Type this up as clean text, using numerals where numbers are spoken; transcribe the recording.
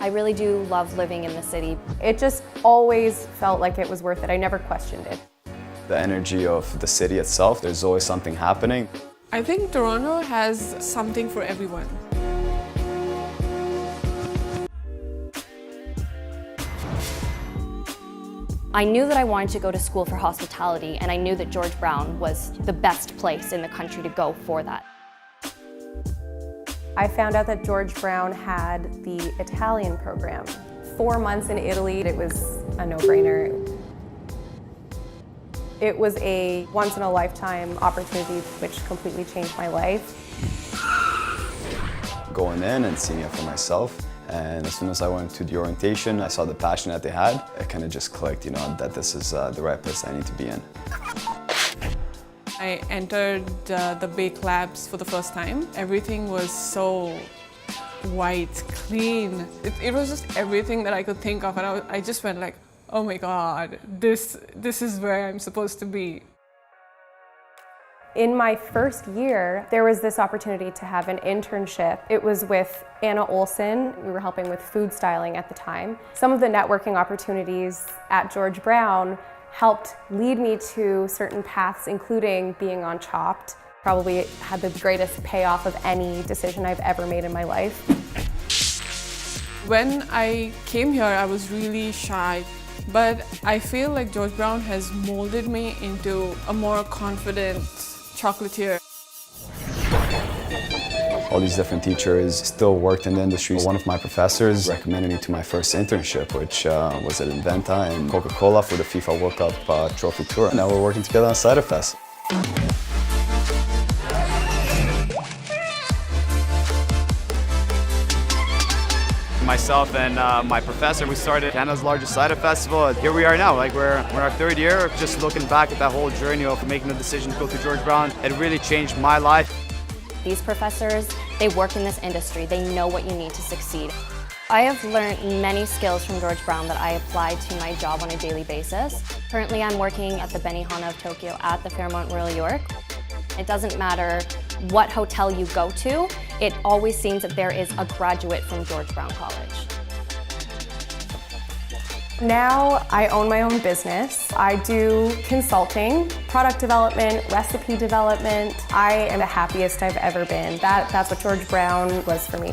I really do love living in the city. It just always felt like it was worth it. I never questioned it. The energy of the city itself, there's always something happening. I think Toronto has something for everyone. I knew that I wanted to go to school for hospitality, and I knew that George Brown was the best place in the country to go for that. I found out that George Brown had the Italian program. 4 months in Italy, it was a no-brainer. It was a once-in-a-lifetime opportunity which completely changed my life. Going in and seeing it for myself, and as soon as I went to the orientation, I saw the passion that they had. It kind of just clicked, that this is the right place I need to be in. I entered the Bake Labs for the first time. Everything was so white, clean. It was just everything that I could think of, and I just went like, oh my God, this is where I'm supposed to be. In my first year, there was this opportunity to have an internship. It was with Anna Olson. We were helping with food styling at the time. Some of the networking opportunities at George Brown helped lead me to certain paths, including being on Chopped. Probably had the greatest payoff of any decision I've ever made in my life. When I came here, I was really shy, but I feel like George Brown has molded me into a more confident chocolatier. All these different teachers still worked in the industry. One of my professors recommended me to my first internship, which was at Inventa and Coca-Cola for the FIFA World Cup Trophy Tour. Now we're working together on Cider Fest. Myself and my professor, we started Canada's largest cider festival. Here we are now, we're in our third year. Just looking back at that whole journey of making the decision to go to George Brown, it really changed my life. These professors, they work in this industry. They know what you need to succeed. I have learned many skills from George Brown that I apply to my job on a daily basis. Currently, I'm working at the Benihana of Tokyo at the Fairmont Royal York. It doesn't matter what hotel you go to, it always seems that there is a graduate from George Brown College. Now I own my own business. I do consulting, product development, recipe development. I am the happiest I've ever been. That's what George Brown was for me.